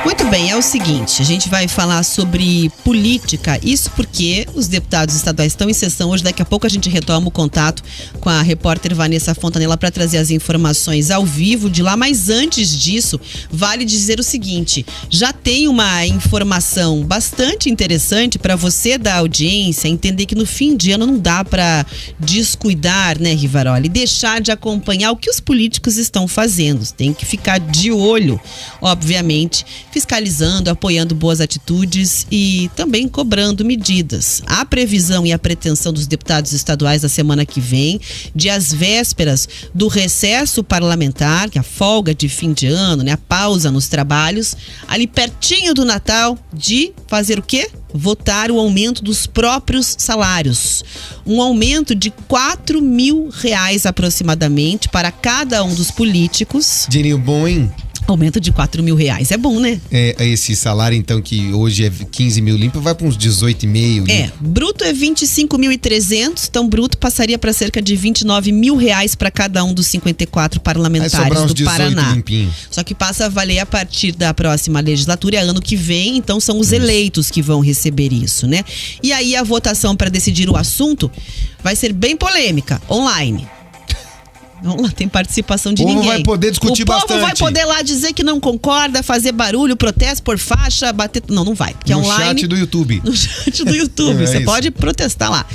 Muito bem, é o seguinte, a gente vai falar sobre política, isso porque os deputados estaduais estão em sessão hoje, daqui a pouco a gente retoma o contato com a repórter Vanessa Fontanella para trazer as informações ao vivo de lá, mas antes disso, vale dizer o seguinte, já tem uma informação bastante interessante para você da audiência entender que no fim de ano não dá para descuidar, né, Rivaroli, deixar de acompanhar o que os políticos estão fazendo, tem que ficar de olho, obviamente, fiscalizando, apoiando boas atitudes e também cobrando medidas. A previsão e a pretensão dos deputados estaduais da semana que vem, de às vésperas do recesso parlamentar, que é a folga de fim de ano, né, a pausa nos trabalhos, ali pertinho do Natal, de fazer o quê? Votar o aumento dos próprios salários. Um aumento de R$4.000 aproximadamente para cada um dos políticos. Dinheirinho bom, hein? Aumento de R$4.000. É bom, né? Esse salário, então, que hoje é 15 mil limpo, vai para uns 18,5. Bruto é 25.300, então bruto passaria para cerca de R$29.000 para cada um dos 54 parlamentares do Paraná. Limpinho. Só que passa a valer a partir da próxima legislatura, é ano que vem, então são os eleitos que vão receber isso, né? E aí a votação para decidir o assunto vai ser bem polêmica, online. Vamos lá, tem participação de ninguém. O povo vai poder discutir bastante. O povo vai poder lá dizer que não concorda, fazer barulho, protesto por faixa, bater... Não vai, porque é online. No chat do YouTube. No chat do YouTube, você pode protestar lá.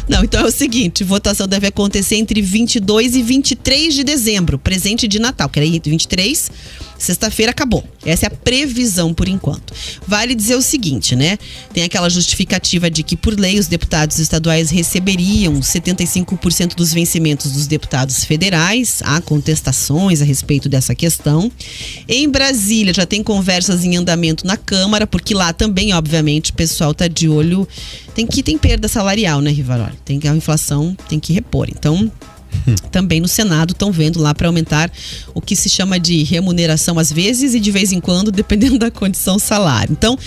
Não, então é o seguinte, votação deve acontecer entre 22 e 23 de dezembro, presente de Natal, que era 23... Sexta-feira acabou. Essa é a previsão por enquanto. Vale dizer o seguinte, né? Tem aquela justificativa de que, por lei, os deputados estaduais receberiam 75% dos vencimentos dos deputados federais. Há contestações a respeito dessa questão. Em Brasília, já tem conversas em andamento na Câmara, porque lá também, obviamente, o pessoal tá de olho. Tem perda salarial, né, Rivaroli? Tem que a inflação tem que repor. Então, também no Senado estão vendo lá para aumentar o que se chama de remuneração às vezes e de vez em quando, dependendo da condição, salário. Então,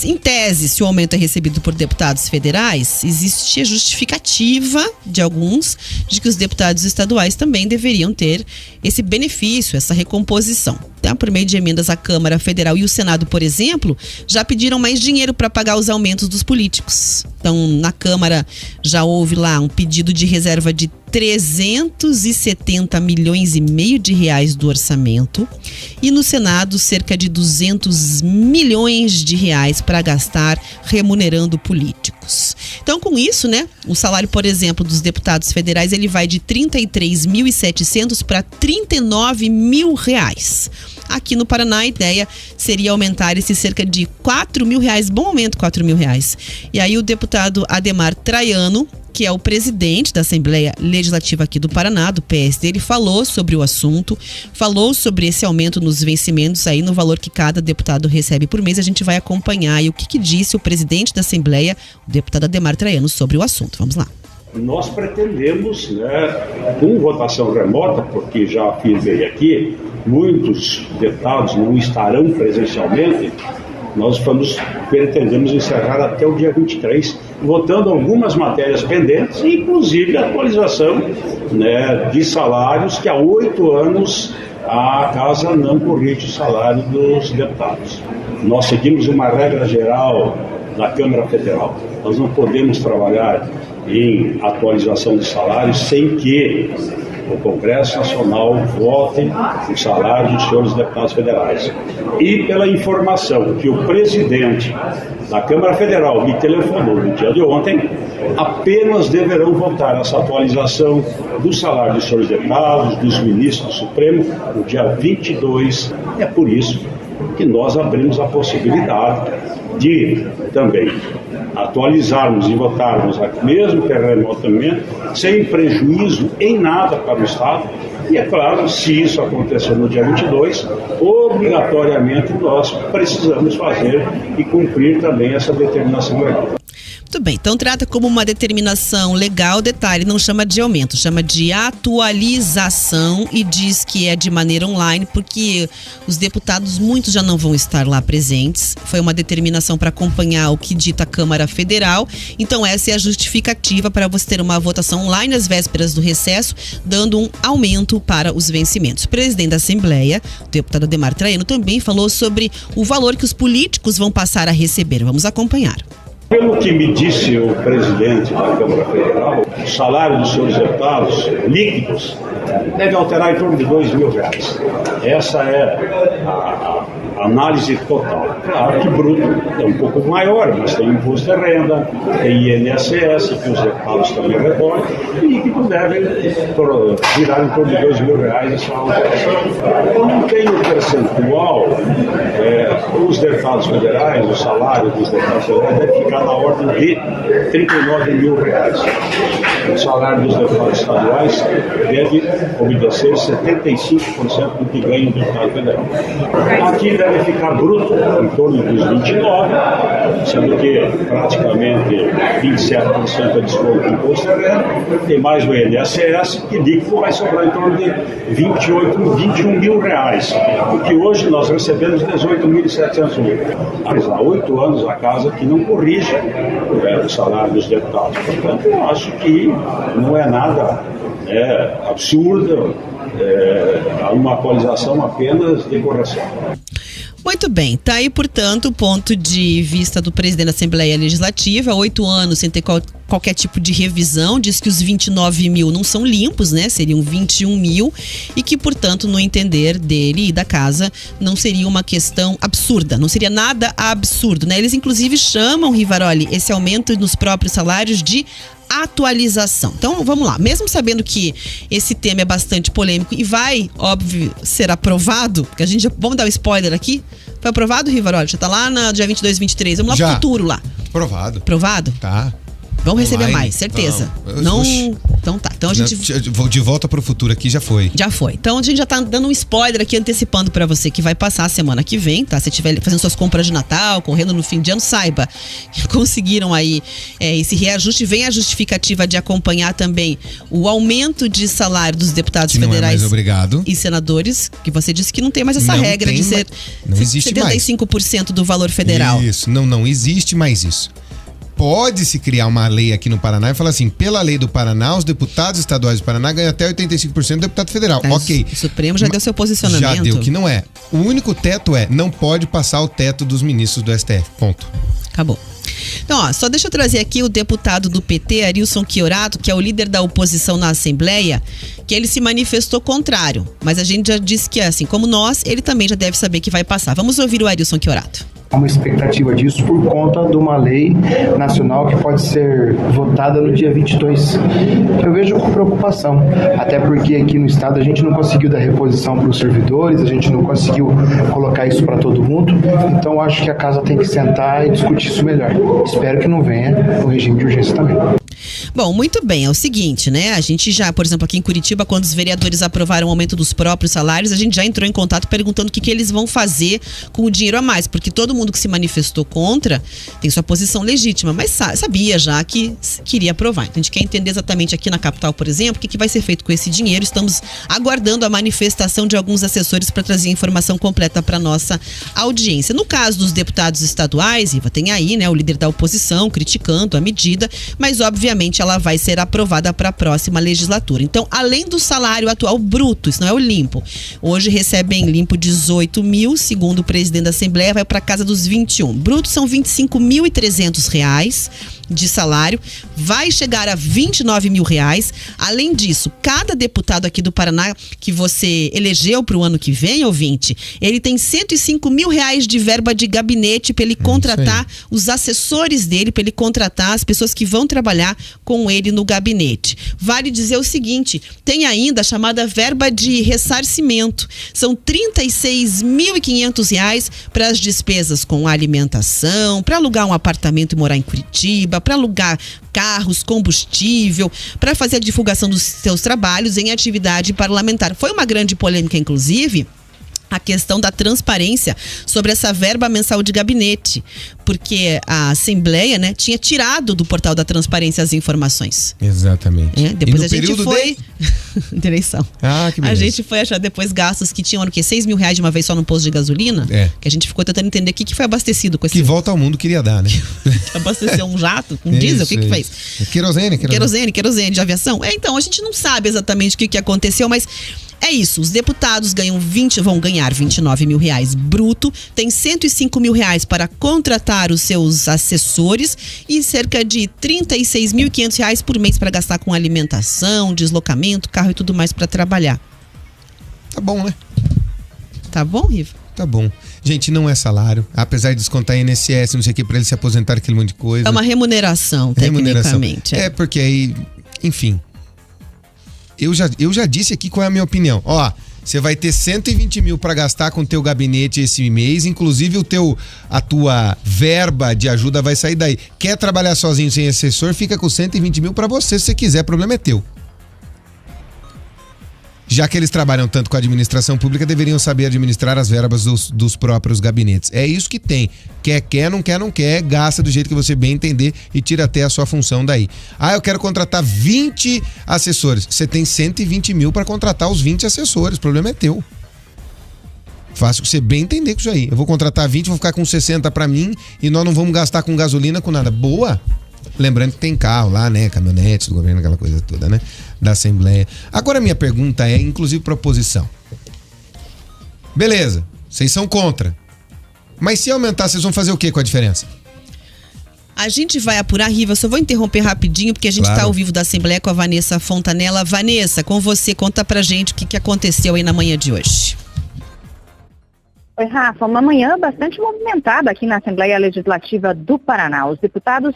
em tese, se o aumento é recebido por deputados federais, existe a justificativa de alguns de que os deputados estaduais também deveriam ter esse benefício, essa recomposição. Então, por meio de emendas, a Câmara Federal e o Senado, por exemplo, já pediram mais dinheiro para pagar os aumentos dos políticos. Então, na Câmara já houve lá um pedido de reserva de 370 milhões e meio de reais do orçamento e no Senado cerca de 200 milhões de reais para gastar remunerando políticos. Então, com isso, né, o salário, por exemplo, dos deputados federais, ele vai de 33.700 para 39 mil reais. Aqui no Paraná, a ideia seria aumentar esse cerca de R$4.000. Bom aumento, R$4.000. E aí o deputado Ademar Traiano, que é o presidente da Assembleia Legislativa aqui do Paraná, do PSD, ele falou sobre o assunto, falou sobre esse aumento nos vencimentos aí, no valor que cada deputado recebe por mês. A gente vai acompanhar e o que disse o presidente da Assembleia, o deputado Ademar Traiano, sobre o assunto. Vamos lá. Nós pretendemos, né, com votação remota, porque já afirmei aqui, muitos deputados não estarão presencialmente, nós pretendemos encerrar até o dia 23, votando algumas matérias pendentes, inclusive a atualização, né, de salários que há 8 anos a Casa não corrige o salário dos deputados. Nós seguimos uma regra geral da Câmara Federal. Nós não podemos trabalhar em atualização de salários sem que o Congresso Nacional vote o salário dos senhores deputados federais. E pela informação que o presidente da Câmara Federal me telefonou no dia de ontem, apenas deverão votar essa atualização do salário dos senhores deputados, dos ministros do Supremo, no dia 22. É por isso que nós abrimos a possibilidade de também atualizarmos e votarmos mesmo remotamente, sem prejuízo em nada para o Estado. E é claro, se isso acontecer no dia 22, obrigatoriamente nós precisamos fazer e cumprir também essa determinação legal. Muito bem, então trata como uma determinação legal, detalhe, não chama de aumento, chama de atualização e diz que é de maneira online, porque os deputados, muitos já não vão estar lá presentes. Foi uma determinação para acompanhar o que dita a Câmara Federal, então essa é a justificativa para você ter uma votação online às vésperas do recesso, dando um aumento para os vencimentos. O presidente da Assembleia, o deputado Ademar Traiano, também falou sobre o valor que os políticos vão passar a receber. Vamos acompanhar. Pelo que me disse o presidente da Câmara Federal, o salário dos seus deputados líquidos deve alterar em torno de R$2.000. Essa é a análise total. Claro que bruto é um pouco maior, mas tem imposto de renda, tem INSS, que os deputados também recolhem, e que deve virar em torno de R$2.000 essa alteração. Eu não tenho percentual, os deputados federais, o salário dos deputados federais deve ficar na ordem de R$39.000. O salário dos deputados estaduais deve obedecer 75% do que ganha o deputado federal. Aqui deve ficar bruto em torno dos 29, sendo que praticamente 27% é desconto do imposto de renda, tem mais o INSS, que líquido vai sobrar em torno de R$21.000, porque hoje nós recebemos R$18.700. Há 8 anos a casa que não corrige o salário dos deputados. Portanto, eu acho que não é nada absurdo, uma atualização apenas de correção. Muito bem, tá aí, portanto, o ponto de vista do presidente da Assembleia Legislativa, 8 anos sem ter qualquer tipo de revisão, diz que os 29 mil não são limpos, né? Seriam 21 mil e que, portanto, no entender dele e da casa, não seria uma questão absurda, não seria nada absurdo, né? Eles, inclusive, chamam, Rivaroli, esse aumento nos próprios salários de atualização. Então, vamos lá. Mesmo sabendo que esse tema é bastante polêmico e vai, óbvio, ser aprovado, porque a gente já... Vamos dar um spoiler aqui? Foi aprovado, Rivaroli? Já tá lá no dia 22 e 23. Vamos lá pro futuro lá. Aprovado. Aprovado? Tá. Vão receber mais, certeza. Não. Então tá. Então a gente vou de volta pro futuro aqui, já foi. Já foi. Então a gente já tá dando um spoiler aqui, antecipando pra você que vai passar a semana que vem, tá? Se estiver fazendo suas compras de Natal, correndo no fim de ano, saiba que conseguiram aí esse reajuste. Vem a justificativa de acompanhar também o aumento de salário dos deputados federais e senadores, que você disse que não tem mais essa regra de ser 75% do valor federal. Isso, não existe mais isso. Pode-se criar uma lei aqui no Paraná e falar assim, pela lei do Paraná, os deputados estaduais do Paraná ganham até 85% do deputado federal. Ok. O Supremo já deu seu posicionamento. Já deu que não é. O único teto não pode passar o teto dos ministros do STF. Ponto. Acabou. Então, só deixa eu trazer aqui o deputado do PT, Arilson Chiorato, que é o líder da oposição na Assembleia, que ele se manifestou contrário. Mas a gente já disse que, assim como nós, ele também já deve saber que vai passar. Vamos ouvir o Arilson Chiorato. Há uma expectativa disso por conta de uma lei nacional que pode ser votada no dia 22. Eu vejo com preocupação, até porque aqui no estado a gente não conseguiu dar reposição para os servidores, a gente não conseguiu colocar isso para todo mundo, então eu acho que a casa tem que sentar e discutir isso melhor. Espero que não venha no regime de urgência também. Bom, muito bem, é o seguinte, né? A gente já, por exemplo, aqui em Curitiba, quando os vereadores aprovaram o aumento dos próprios salários, a gente já entrou em contato perguntando o que eles vão fazer com o dinheiro a mais, porque todo mundo que se manifestou contra tem sua posição legítima, mas sabia já que queria aprovar. Então a gente quer entender exatamente aqui na capital, por exemplo, o que vai ser feito com esse dinheiro. Estamos aguardando a manifestação de alguns assessores para trazer a informação completa para nossa audiência. No caso dos deputados estaduais, Iva, tem aí, né, o líder da oposição criticando a medida, mas obviamente ela vai ser aprovada para a próxima legislatura. Então, além do salário atual bruto, isso não é o limpo, hoje recebem limpo 18 mil, segundo o presidente da Assembleia, vai para casa dos 21. Bruto são R$25.300 de salário, vai chegar a R$29 mil. Além disso, cada deputado aqui do Paraná que você elegeu para o ano que vem, ouvinte, ele tem R$105 mil de verba de gabinete para ele contratar os assessores dele, para ele contratar as pessoas que vão trabalhar com ele no gabinete. Vale dizer o seguinte, tem ainda a chamada verba de ressarcimento. São R$36.500 para as despesas com alimentação, para alugar um apartamento e morar em Curitiba, para alugar carros, combustível, para fazer a divulgação dos seus trabalhos em atividade parlamentar. Foi uma grande polêmica, inclusive, a questão da transparência sobre essa verba mensal de gabinete, porque a Assembleia, né, tinha tirado do portal da transparência as informações. Exatamente. Depois a gente foi... de eleição. Que beleza. A gente foi achar depois gastos que tinham, R$6 mil de uma vez só no posto de gasolina, que a gente ficou tentando entender o que foi abastecido com esse... Que volta ao mundo queria dar, né? Abasteceu um jato, um diesel, o que fez? Querosene de aviação. Então, a gente não sabe exatamente o que aconteceu, mas... É isso, os deputados vão ganhar R$29 mil bruto, tem R$105 mil para contratar os seus assessores e cerca de R$36.500 por mês para gastar com alimentação, deslocamento, carro e tudo mais para trabalhar. Tá bom, né? Tá bom, Riva? Tá bom. Gente, não é salário, apesar de descontar INSS, não sei o que, para eles se aposentarem, aquele monte de coisa. É uma remuneração, tecnicamente. É porque aí, enfim... Eu já disse aqui qual é a minha opinião. Você vai ter 120 mil para gastar com o teu gabinete esse mês, inclusive a tua verba de ajuda vai sair daí. Quer trabalhar sozinho sem assessor, fica com 120 mil para você, se você quiser, o problema é teu. Já que eles trabalham tanto com a administração pública, deveriam saber administrar as verbas dos próprios gabinetes. É isso que tem. Quer, não quer, gasta do jeito que você bem entender e tira até a sua função daí. Eu quero contratar 20 assessores. Você tem 120 mil para contratar os 20 assessores. O problema é teu. Faça o que você bem entender com isso aí. Eu vou contratar 20, vou ficar com 60 para mim e nós não vamos gastar com gasolina, com nada. Boa! Lembrando que tem carro lá, né? Caminhonetes do governo, aquela coisa toda, né? Da Assembleia. Agora a minha pergunta é, inclusive, proposição. Beleza, vocês são contra. Mas se aumentar, vocês vão fazer o que com a diferença? A gente vai apurar, Riva, só vou interromper rapidinho, porque a gente está ao vivo da Assembleia com a Vanessa Fontanella. Vanessa, com você, conta pra gente o que aconteceu aí na manhã de hoje. Oi, Rafa, uma manhã bastante movimentada aqui na Assembleia Legislativa do Paraná. Os deputados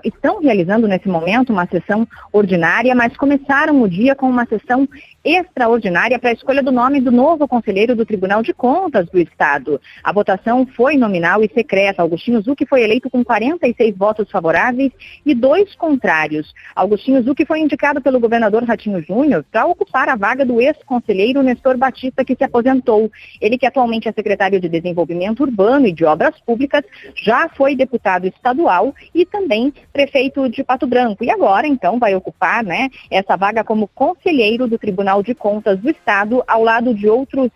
estão realizando nesse momento uma sessão ordinária, mas começaram o dia com uma sessão extraordinária para a escolha do nome do novo conselheiro do Tribunal de Contas do Estado. A votação foi nominal e secreta. Agostinho Zucchi foi eleito com 46 votos favoráveis e 2 contrários. Agostinho Zucchi foi indicado pelo governador Ratinho Júnior para ocupar a vaga do ex-conselheiro Nestor Batista, que se aposentou. Ele, que atualmente é secretário de Desenvolvimento Urbano e de Obras Públicas, já foi deputado estadual e também prefeito de Pato Branco. E agora, então, vai ocupar, né, essa vaga como conselheiro do Tribunal de Contas do Estado, ao lado de outros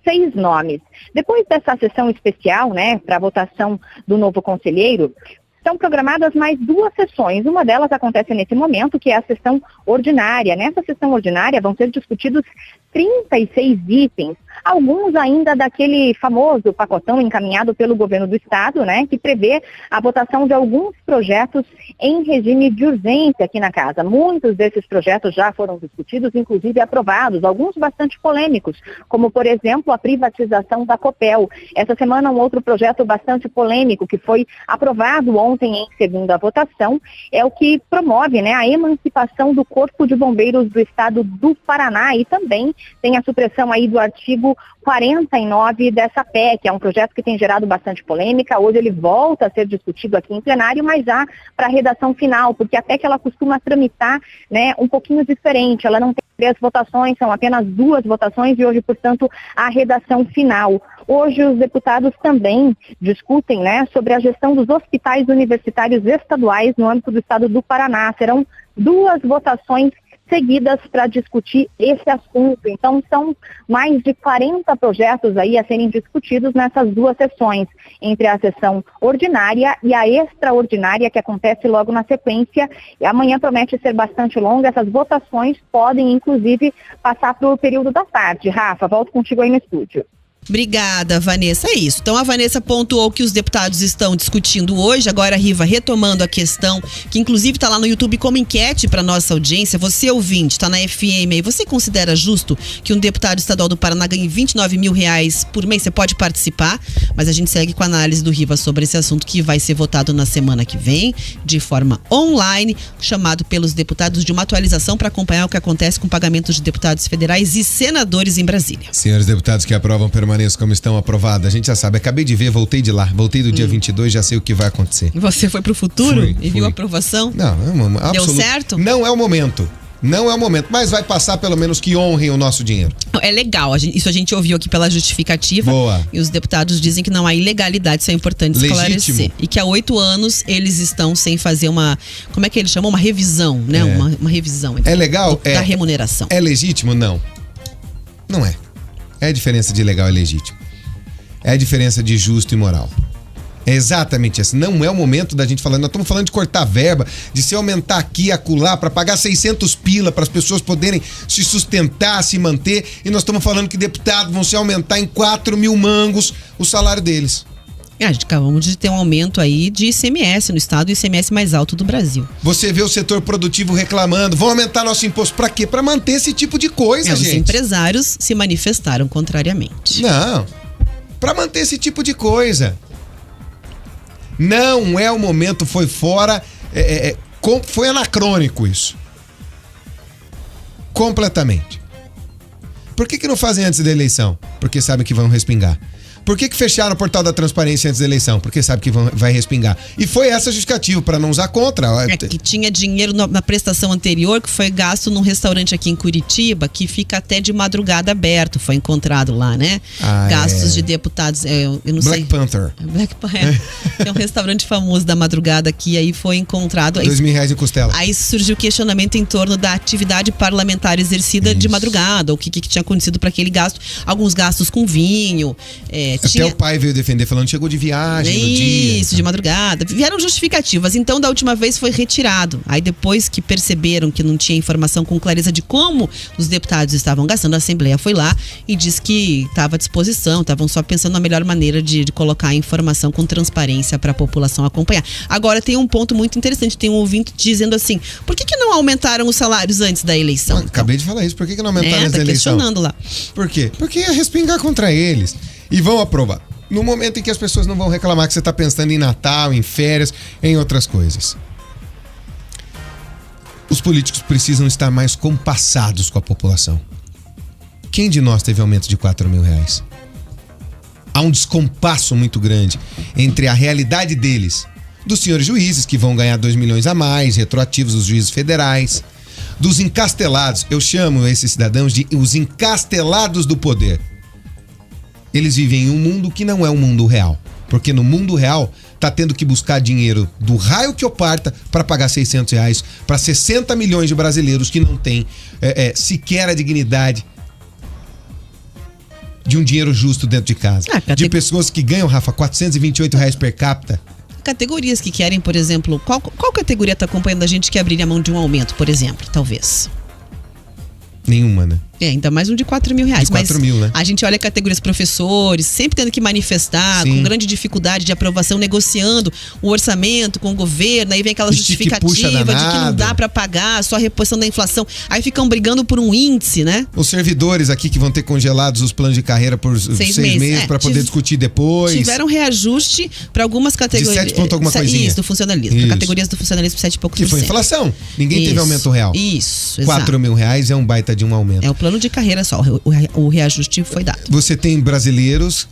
6 nomes. Depois dessa sessão especial, né, para a votação do novo conselheiro, estão programadas mais 2 sessões. Uma delas acontece nesse momento, que é a sessão ordinária. Nessa sessão ordinária vão ser discutidos 36 itens, alguns ainda daquele famoso pacotão encaminhado pelo governo do estado, né, que prevê a votação de alguns projetos em regime de urgência aqui na casa. Muitos desses projetos já foram discutidos, inclusive aprovados, alguns bastante polêmicos, como, por exemplo, a privatização da Copel. Essa semana, um outro projeto bastante polêmico que foi aprovado ontem em segunda votação é o que promove, né, a emancipação do Corpo de Bombeiros do Estado do Paraná e também tem a supressão aí do artigo 49 dessa PEC, é um projeto que tem gerado bastante polêmica. Hoje ele volta a ser discutido aqui em plenário, mas já para a redação final, porque a PEC ela costuma tramitar, né, um pouquinho diferente, ela não tem 3 votações, são apenas 2 votações e hoje, portanto, a redação final. Hoje os deputados também discutem, né, sobre a gestão dos hospitais universitários estaduais no âmbito do estado do Paraná. Serão 2 votações seguidas para discutir esse assunto. Então, são mais de 40 projetos aí a serem discutidos nessas 2 sessões, entre a sessão ordinária e a extraordinária, que acontece logo na sequência. E amanhã promete ser bastante longa. Essas votações podem, inclusive, passar para o período da tarde. Rafa, volto contigo aí no estúdio. Obrigada, Vanessa. É isso. Então a Vanessa pontuou que os deputados estão discutindo hoje. Agora, Riva, retomando a questão, que inclusive está lá no YouTube como enquete para nossa audiência. Você, ouvinte, está na FM aí. Você considera justo que um deputado estadual do Paraná ganhe R$29 mil por mês? Você pode participar, mas a gente segue com a análise do Riva sobre esse assunto que vai ser votado na semana que vem, de forma online, chamado pelos deputados de uma atualização para acompanhar o que acontece com pagamentos de deputados federais e senadores em Brasília. Senhores deputados que aprovam permaneçam como estão aprovadas. A gente já sabe, acabei de ver, voltei de lá, voltei do dia 22, já sei o que vai acontecer. E você foi pro futuro e viu a aprovação? Não, Deu certo? Não é o momento. Não é o momento, mas vai passar pelo menos que honrem o nosso dinheiro. É legal, isso a gente ouviu aqui pela justificativa. Boa. E os deputados dizem que não há ilegalidade, isso é importante esclarecer. Legítimo. E que há 8 anos eles estão sem fazer uma, como é que eles chamam? Uma revisão, né? Uma revisão. É legal? Da remuneração. É legítimo? Não. Não é. É a diferença de legal e legítimo. É a diferença de justo e moral. É exatamente assim. Não é o momento da gente falar. Nós estamos falando de cortar verba, de se aumentar aqui e acolá para pagar 600 pila para as pessoas poderem se sustentar, se manter. E nós estamos falando que deputados vão se aumentar em 4 mil mangos o salário deles. A gente acabamos de ter um aumento aí de ICMS no estado, o ICMS mais alto do Brasil. Você vê o setor produtivo reclamando, vão aumentar nosso imposto para quê? Para manter esse tipo de coisa, gente. Os empresários se manifestaram contrariamente. Não, para manter esse tipo de coisa. Não é o momento, foi fora, foi anacrônico isso. Completamente. Por que não fazem antes da eleição? Porque sabem que vão respingar. Por que fecharam o portal da transparência antes da eleição? Porque sabe que vai respingar. E foi essa justificativa, para não usar contra. Que tinha dinheiro na prestação anterior que foi gasto num restaurante aqui em Curitiba, que fica até de madrugada aberto, foi encontrado lá, né? Gastos de deputados, eu não sei. Black Panther. Black Panther. É um restaurante famoso da madrugada aqui, aí foi encontrado. R$2.000 em costela. Aí surgiu questionamento em torno da atividade parlamentar exercida de madrugada, o que tinha acontecido para aquele gasto. Alguns gastos com vinho, até o pai veio defender, falando que chegou de viagem no dia. Isso, de madrugada. Vieram justificativas. Então, da última vez foi retirado. Aí, depois que perceberam que não tinha informação com clareza de como os deputados estavam gastando, a Assembleia foi lá e disse que estava à disposição, estavam só pensando na melhor maneira de colocar a informação com transparência para a população acompanhar. Agora, tem um ponto muito interessante. Tem um ouvinte dizendo assim, por que não aumentaram os salários antes da eleição? Acabei de falar isso. Por que não aumentaram antes da eleição? Questionando lá. Por quê? Porque ia respingar contra eles. E vão aprovar. No momento em que as pessoas não vão reclamar que você está pensando em Natal, em férias, em outras coisas. Os políticos precisam estar mais compassados com a população. Quem de nós teve aumento de R$4.000? Há um descompasso muito grande entre a realidade deles, dos senhores juízes, que vão ganhar 2 milhões a mais, retroativos dos juízes federais, dos encastelados. Eu chamo esses cidadãos de os encastelados do poder. Eles vivem em um mundo que não é um mundo real. Porque no mundo real, tá tendo que buscar dinheiro do raio que eu parta para pagar R$600 para 60 milhões de brasileiros que não têm sequer a dignidade de um dinheiro justo dentro de casa. De pessoas que ganham, Rafa, R$428 per capita. Categorias que querem, por exemplo, qual categoria tá acompanhando a gente que abriria a mão de um aumento, por exemplo, talvez? Nenhuma, né? Ainda mais um de R$4.000. De 4 mil, né? A gente olha categorias professores, sempre tendo que manifestar, com grande dificuldade de aprovação, negociando o orçamento com o governo, aí vem aquela justificativa de que não dá para pagar, só a reposição da inflação. Aí ficam brigando por um índice, né? Os servidores aqui que vão ter congelados os planos de carreira por 6 meses para poder discutir depois. Tiveram reajuste para algumas categorias. De 7 pontos alguma coisinha. Isso, do funcionalismo. Categorias do funcionalismo, 7 e poucos por cento. Que foi inflação. Ninguém teve aumento real. Isso, R$4.000 é um baita de um aumento. É o plano de carreira só, o reajuste foi dado. Você tem brasileiros,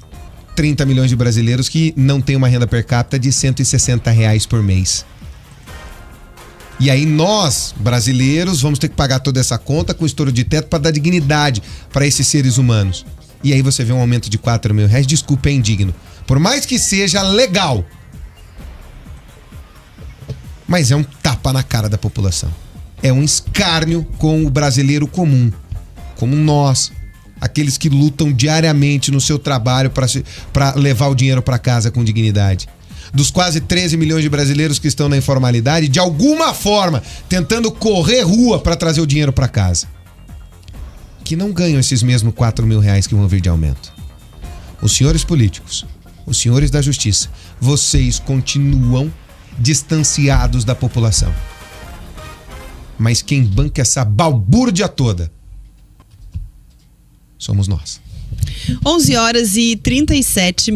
30 milhões de brasileiros que não têm uma renda per capita de R$160 por mês. E aí nós, brasileiros, vamos ter que pagar toda essa conta com estouro de teto para dar dignidade para esses seres humanos. E aí você vê um aumento de R$4.000, desculpa, é indigno. Por mais que seja legal. Mas é um tapa na cara da população. É um escárnio com o brasileiro comum. Como nós, aqueles que lutam diariamente no seu trabalho para levar o dinheiro para casa com dignidade. Dos quase 13 milhões de brasileiros que estão na informalidade, de alguma forma, tentando correr rua para trazer o dinheiro para casa. Que não ganham esses mesmos R$4.000 que vão vir de aumento. Os senhores políticos, os senhores da justiça, vocês continuam distanciados da população. Mas quem banca essa balbúrdia toda somos nós. 11h37.